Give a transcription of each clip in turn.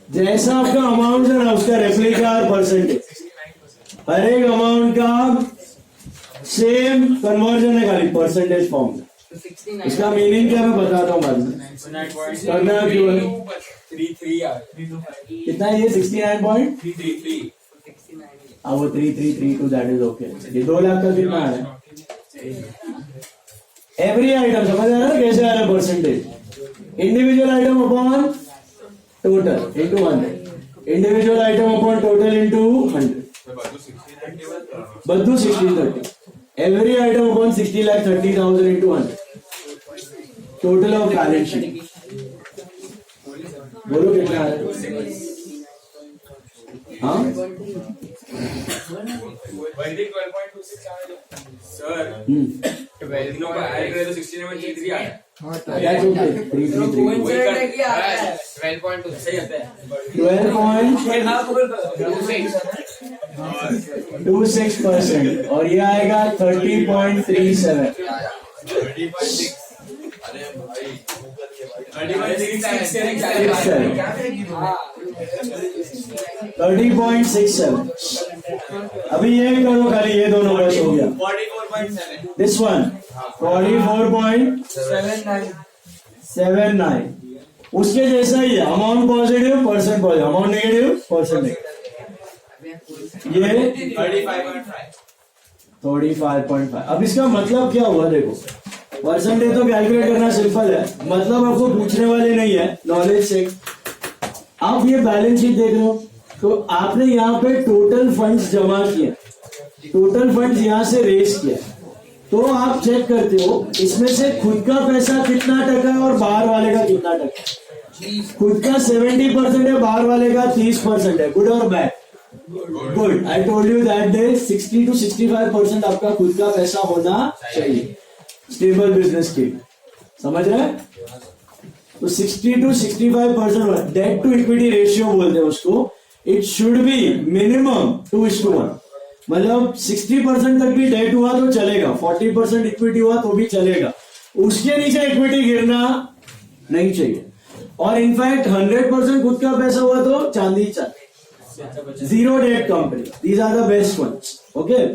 जैसा आपका अमाउंट है ना उसका रेप्लिका और परसेंटेज, हर एक अमाउंट का सेम कन्वर्जन है खाली परसेंटेज फॉर्म में। इसका मीनिंग क्या मैं बताता हूँ बाद में। करना क्यों है? कितना है ये? 69.333। हाँ वो 3332 दैट इज ओके। ये 2 लाख का कितना है? एवरी आइटम समझ आ रहा है कैसे आ रहा है percentage? Individual item upon total into 100, individual item upon total into 100, बद्दू 1630, every item upon 60,30,000 into 100, total of balance sheet. बोलो कितना है? हाँ सर 12 को ऐड करें तो 69.33 आया। that's okay 333 12.2 सही आता है। 12.26% और ये आएगा 30.37। 30.67। अभी ये करो खाली, ये दोनों बस हो गया। 44.7 दिस वन 44.79। उसके जैसा ही है, amount positive percent positive, amount negative percent negative. ये 35.5। अब इसका मतलब क्या हुआ देखो, परसेंटेज तो कैलकुलेट करना सिंपल है, मतलब आपको पूछने वाले नहीं है, नॉलेज से। आप ये बैलेंस शीट देख रहे हो तो आपने यहाँ पे टोटल फंड्स जमा किए, टोटल फंड्स यहाँ से रेज किया, तो आप चेक करते हो इसमें से खुद का पैसा कितना टका है और बाहर वाले का कितना टका। खुद का 70% है, बाहर वाले का 30% है। गुड और bad? Good. I told you that day 60 to 65% आपका खुद का पैसा होना चाहिए स्टेबल बिजनेस के लिए, समझ रहे हैं? तो 60 to 65% debt to equity ratio बोलते हैं उसको। इट शुड बी मिनिमम 2:1, मतलब 60% तक भी डेट हुआ तो चलेगा, 40% इक्विटी हुआ तो भी चलेगा, उसके नीचे इक्विटी गिरना नहीं चाहिए। और इनफैक्ट 100% खुद का पैसा हुआ तो चांदी चांदी, zero debt company, these are the best ones. Okay,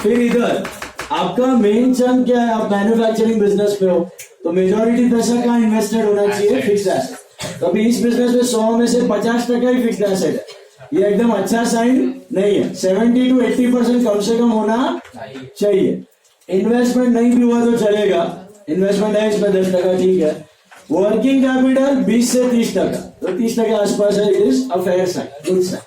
फिर इधर आपका मेन चंक क्या है? आप मैन्युफैक्चरिंग बिजनेस पे हो तो मेजॉरिटी पैसा कहाँ इन्वेस्टेड होना चाहिए? Fixed asset. तो अभी इस बिजनेस में 100 में से 50% ही फिक्स्ड एसेट है, ये एकदम अच्छा साइन नहीं है। 70 to 80% कम से कम होना चाहिए। इन्वेस्टमेंट नहीं भी हुआ तो चलेगा, इन्वेस्टमेंट है इसमें 10%, ठीक है। वर्किंग कैपिटल 20 से 30%, तो 30% के आसपास है, it is a fair sign, good sign.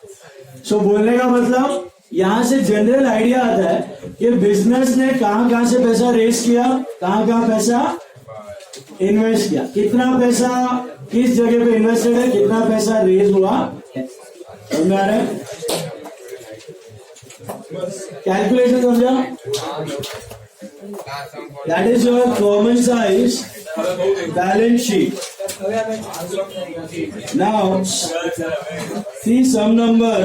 So बोलने का मतलब यहां से जनरल आइडिया आता है कि बिजनेस ने कहां से पैसा रेस किया, कहां पैसा इन्वेस्ट किया, कितना पैसा किस जगह पे इन्वेस्टेड है, कितना पैसा रेज हुआ है। समझ आ रहा है? कैलकुलेशन समझा? That is your common size balance sheet. Now see some number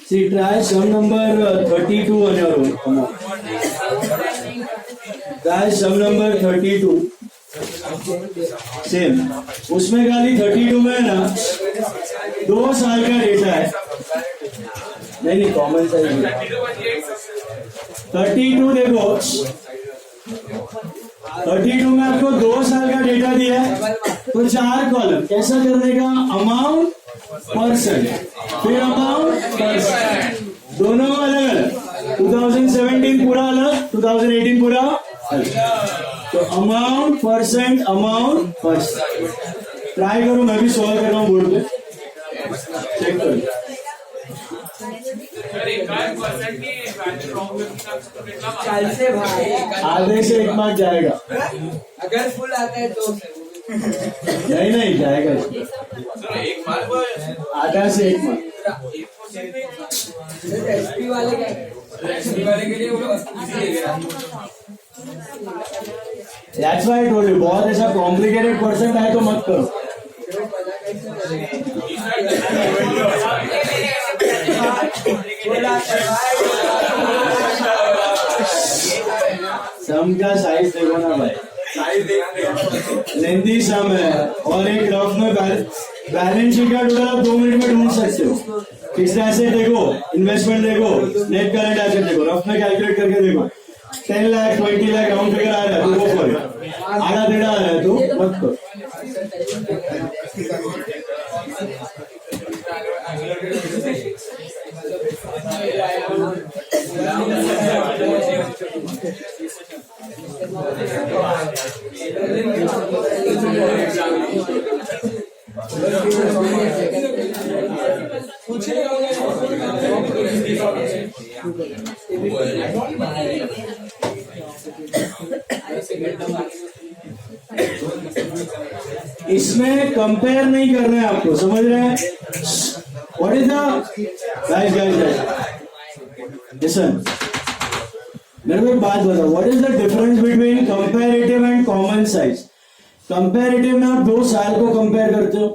See, try sum number 32 on your own. Come on. Try sum number 32. Same, उसमें खाली 32 में है ना 2 साल का डेटा है। नहीं कॉमन साइज 32 देखो, 32 में आपको 2 साल का डेटा दिया है, तो 4 कॉलम कैसा करने का? अमाउंट परसेंट, फिर अमाउंट परसेंट, दोनों अलग अलग। 2017 पूरा अलग, 2018 पूरा अलग। तो अमाउंट परसेंट, ट्राई करो, मैं भी सॉल्व कर रहा हूँ बोर्ड पे, चेक करो। आधे से 1 मार्क जाएगा, अगर फुल आता है तो नहीं जाएगा। एक माल बस आधा से 1 माल। एसपी वाले क्या है? एसपी वाले के लिए वो लोग इजी है क्या? That's why I told you, बहुत ऐसा कॉम्प्लिकेटेड परसेंट है तो मत करो। सम का साइज देखो ना भाई, साइज देखते हैं लेंथी सम है और एक रफ में बैलेंस शीट का टोटल आप 2 मिनट में ढूंढ सकते हो। फिक्स्ड एसेट देखो, इन्वेस्टमेंट देखो, नेट करंट एसेट देखो, रफ में कैलकुलेट करके देखो। 10 लाख 20 लाख राउंड फिगर आ रहा है तो वो करो, आधा टेढ़ा आ रहा है तो मत करो। इसमें कंपेयर नहीं करना है आपको, समझ रहे हैं? What is the guys listen, मेरे को एक बात बताओ, what is the difference between comparative and common size? Comparative में आप 2 साल को कंपेयर करते हो,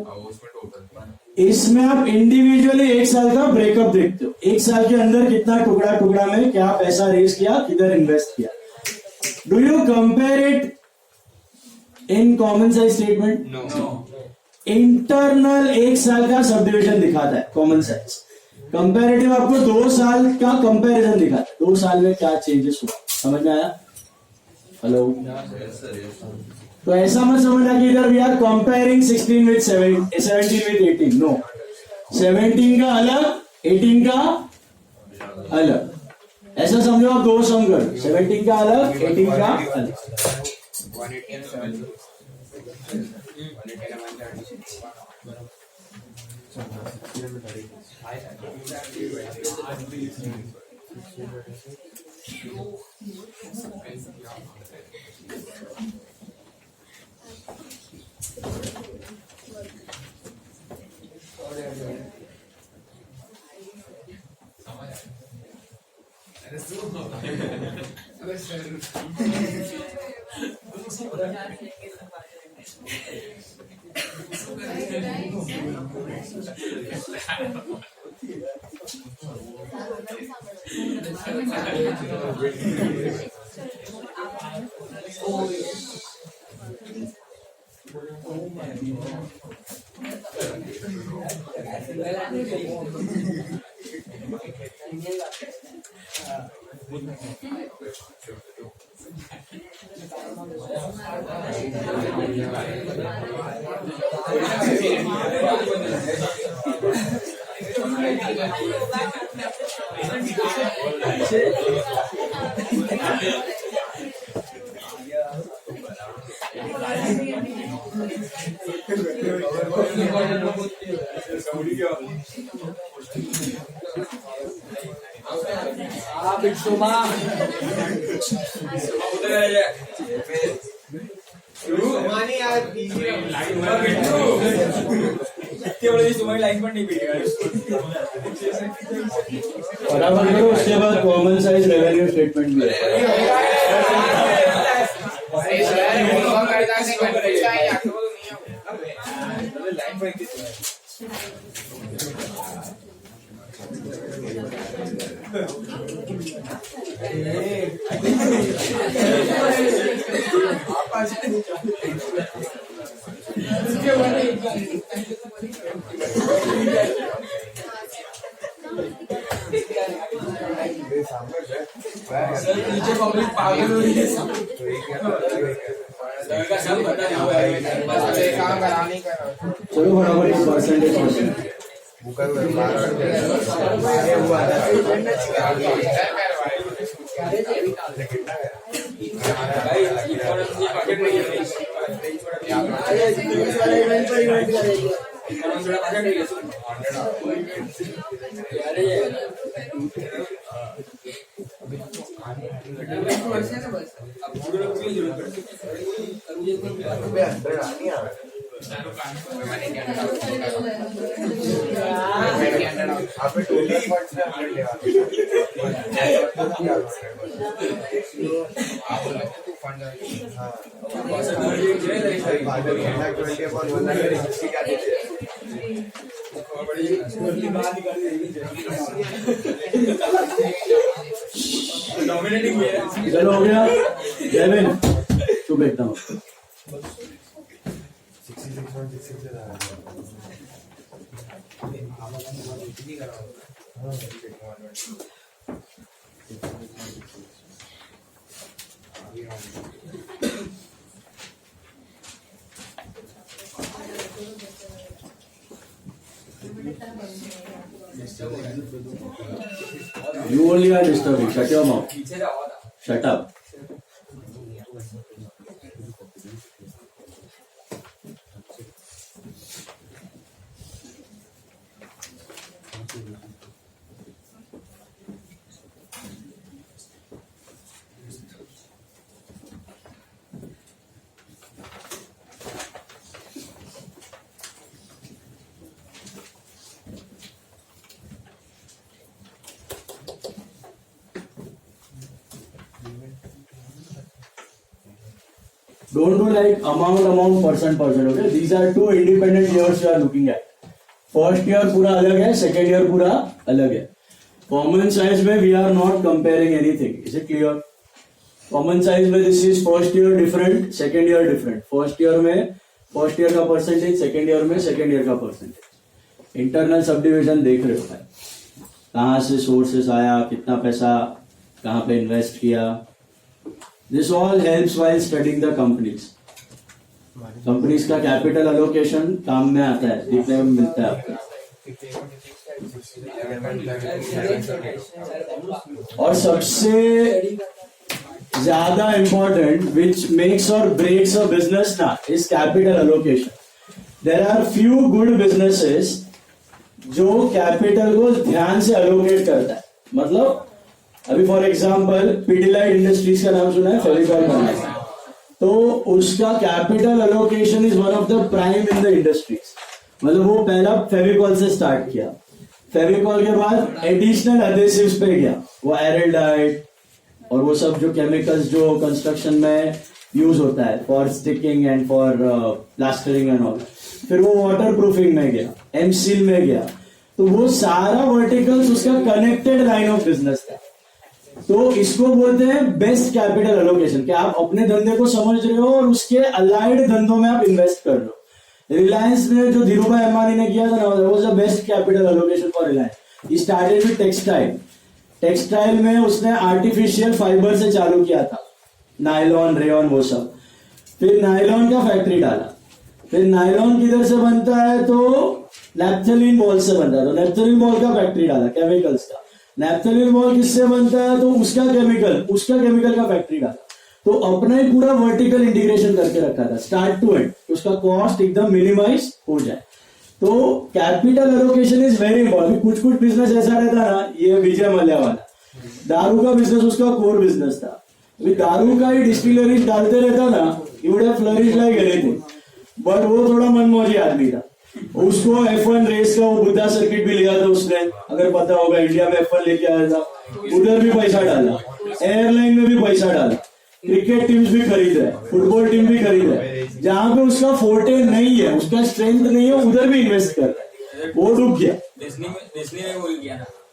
इसमें आप इंडिविजुअली 1 साल का ब्रेकअप देखते हो, 1 साल के अंदर कितना टुकड़ा टुकड़ा में क्या पैसा रेज किया, किधर इन्वेस्ट किया। Do you compare it in common size statement? No. Internal 1 साल का सब डिविजन दिखाता है कॉमन साइज। कंपैरेटिव आपको 2 साल का कंपैरिजन दिखाता है, 2 साल में क्या चेंजेस हुआ। समझ में आया? हेलो? तो ऐसा मत समझना कि इधर we are comparing 16 with 17 with 18। No, 17 का अलग, 18 का अलग, ऐसा समझो आप 2 सम कर, 17 का अलग, 18 का अलग। 180 तुम्हारी लाइन पर नहीं पीटेगा फटाफट करो, उसके बाद कॉमन साइज रेवेन्यू स्टेटमेंट भी है। नीचे पब्लिक पागल हो रही है सब पता काम कराने का। चलो फटाफट इस परसेंटेज आप टोटली फंड्स में 100 लेवा फंड हाँ चलो हो गया डेविन तू बैठता हूँ 66.66 You only are disturbing. Shut your mouth. Shut up. Don't do like amount, percent. Okay, these are two independent years you are looking at. First year पूरा अलग है, second year पूरा अलग है. Common size में we are not comparing anything. Is it clear? Common size में this is first year different, second year different. First year में first year का percentage, second year में second year का percentage. Internal subdivision देख रहे हो भाई. कहाँ से sources आया, कितना पैसा कहाँ पे invest किया. This all helps while studying the companies. Companies का capital allocation काम में आता है, देखने में मिलता है आपको. और सबसे ज्यादा important which makes or breaks a business ना is capital allocation. There are few good businesses जो capital को ध्यान से allocate करता है. मतलब अभी फॉर एग्जाम्पल पिडिलाइट इंडस्ट्रीज का नाम सुना है, फेविकॉल बनाया, तो उसका capital allocation is one of the prime in the industries. मतलब वो पहला फेविकॉल से स्टार्ट किया, फेविकॉल के बाद एडिशनल एडेसिव्स पे गया, वो एरेल्डाइट और वो सब जो केमिकल्स जो कंस्ट्रक्शन में यूज होता है for sticking and for plastering and all. फिर वो वाटर प्रूफिंग में गया, एमसील में गया. तो वो सारा वर्टिकल्स उसका कनेक्टेड लाइन ऑफ बिजनेस था. तो इसको बोलते हैं बेस्ट कैपिटल एलोकेशन, कि आप अपने धंधे को समझ रहे हो और उसके अलाइड धंधों में आप इन्वेस्ट कर लो. रिलायंस ने जो धीरूभाई अंबानी ने किया था ना, वो was the best capital allocation for Reliance. He started with textile. Textile में उसने आर्टिफिशियल फाइबर से चालू किया था, नायलॉन, रेयॉन, वो सब. फिर नायलॉन का फैक्ट्री डाला. फिर नायलॉन किधर से बनता है, तो नैप्थलीन बॉल से बनता है, तो नैप्थलीन बॉल का फैक्ट्री डाला, केमिकल्स का. नैप्थलीन बॉल किससे बनता है, तो उसका केमिकल का फैक्ट्री डाला. तो अपना ही पूरा वर्टिकल इंटीग्रेशन करके रखा था स्टार्ट टू एंड, उसका कॉस्ट एकदम मिनिमाइज हो जाए. तो capital allocation is very important. कुछ बिजनेस ऐसा रहता ना, ये विजय मल्ल्या वाला दारू का बिजनेस उसका कोर बिजनेस था. अभी दारू का ही डिस्टिलरी डालते रहता ना, he would have flourished like anything. But वो थोड़ा मनमौजी आदमी था. उसको F1 रेस का वो बुद्धा सर्किट भी लिया था उसने, अगर पता होगा, इंडिया में F1 लेके आया था. उधर भी पैसा डाला, एयरलाइन में भी पैसा डाला, क्रिकेट टीम्स भी खरीद है, फुटबॉल टीम भी खरीद है. जहां पे उसका फोर्टे नहीं है, उसका स्ट्रेंथ नहीं है, उधर भी इन्वेस्ट कर रहा है. वो डूब गया.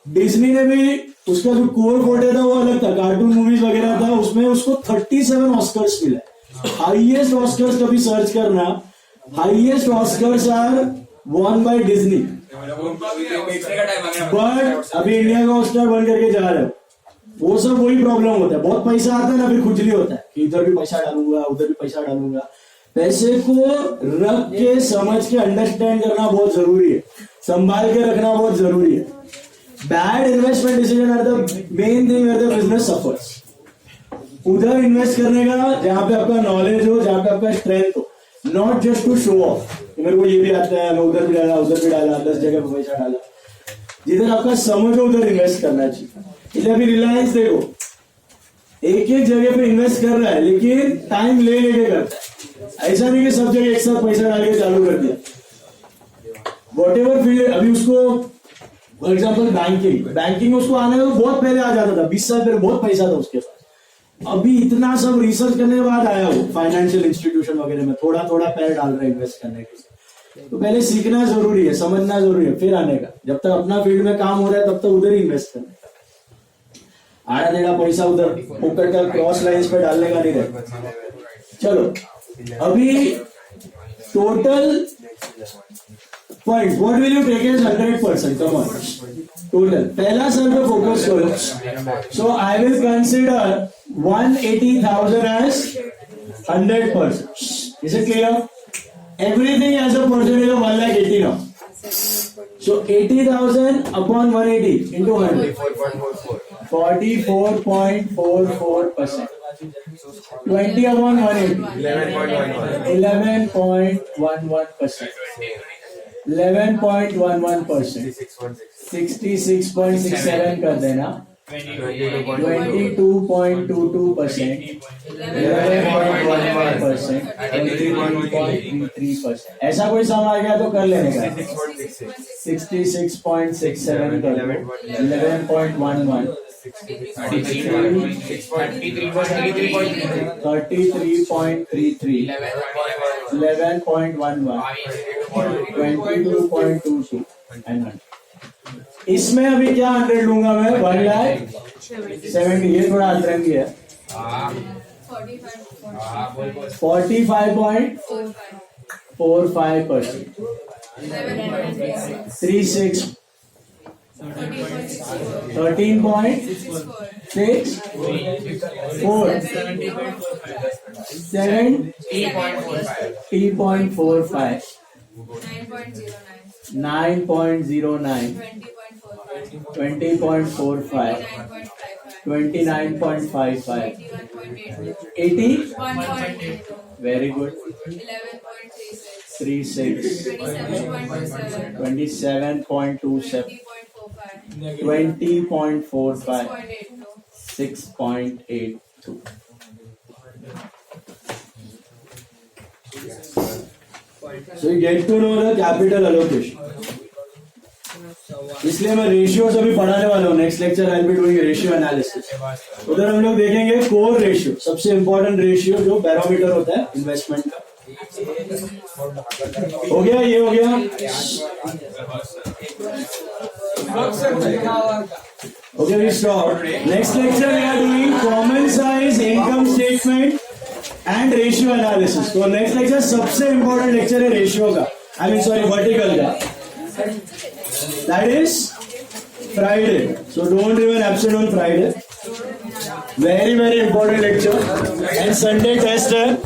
डिज्नी ने भी उसका जो कोर फोर्टे था वो अलग था, कार्टून मूवीज वगैरह था, उसमें उसको 37 ऑस्कर्स मिला. हाईएस्ट ऑस्कर्स कभी सर्च करना, highest Oscars are won by Disney. But अभी इंडिया का ऑस्कर बन करके जा रहे हो, वो सब वही प्रॉब्लम होता है. बहुत पैसा आता है ना, फिर खुजली होता है कि इधर भी पैसा डालूंगा, उधर भी पैसा डालूंगा. पैसे को रख के समझ के अंडरस्टैंड करना बहुत जरूरी है, संभाल के रखना बहुत जरूरी है. Bad investment decision are the main thing where the business suffers. उधर इन्वेस्ट करने का जहां पे आपका नॉलेज हो, जहां पे आपका स्ट्रेंथ हो, not just to show off. मेरे को ये भी आता है, मैं उधर भी डाला, उधर भी डाला, 10 जगह पे पैसा डाला. जिधर आपका समझ हो उधर इन्वेस्ट करना चाहिए. इसलिए अभी रिलायंस देखो, एक जगह पे इन्वेस्ट कर रहा है, लेकिन टाइम ले लेके करता है. ऐसा नहीं कि सब जगह एक साथ पैसा डाल के चालू कर दिया। वॉट एवर फील्ड, अभी उसको फॉर एग्जाम्पल बैंकिंग उसको आने में बहुत पहले आ जाता था, 20 साल पहले बहुत पैसा था उसके पास। अभी इतना सब रिसर्च करने के बाद आया वो फाइनेंशियल इंस्टीट्यूशन वगैरह में थोड़ा थोड़ा पैर डाल रहा है इन्वेस्ट करने के। तो पहले सीखना जरूरी है, समझना जरूरी है, फिर आने का। जब तक अपना फील्ड में काम हो रहा है तब तक उधर ही इन्वेस्ट करने का। आड़ा टेढ़ा पैसा उधर पॉकेट का क्रॉस लाइंस पे डालने का नहीं रहता। चलो अभी total point, what will you take as 100%? Come on, total पहला सर पे फोकस करो। So I will consider 180,000 as 100%. Is it clear? Everything as a percentage of 1,80,000 now. So 80,000 upon 180 into 100. 44.44%. 20 upon 180. 11.11%. 11.11%. 66.67 कर देना. 22.22%. 11.11%. 23.33%. ऐसा कोई सम आ गया तो कर लेने का. 66.67 कर दो. 11.11. 33.33. 11.11. 22.22 and 100. इसमें अभी क्या 100 लूंगा मैं? 1,70,000. ये थोड़ा अतरंगी है. 45.45%. 36. 13.64. 70.45. 9.09. 20.45. 29.55. 80. Very good. 36. 27.27. 20.45. 6.82. So you get to know the capital allocation. इसलिए मैं रेशियोज अभी पढ़ाने वाला हूँ. Next lecture I will be doing ratio analysis. उधर हम लोग देखेंगे कोर रेशियो, सबसे इंपॉर्टेंट रेशियो जो बैरोमीटर होता है इन्वेस्टमेंट का. हो गया, ये हो गया. Okay, we stop. Next lecture we are doing common size income statement and ratio analysis. तो next lecture सबसे important lecture है ratio का. I mean sorry vertical का. That is Friday. So don't even absent on Friday. Very important lecture. And Sunday test है.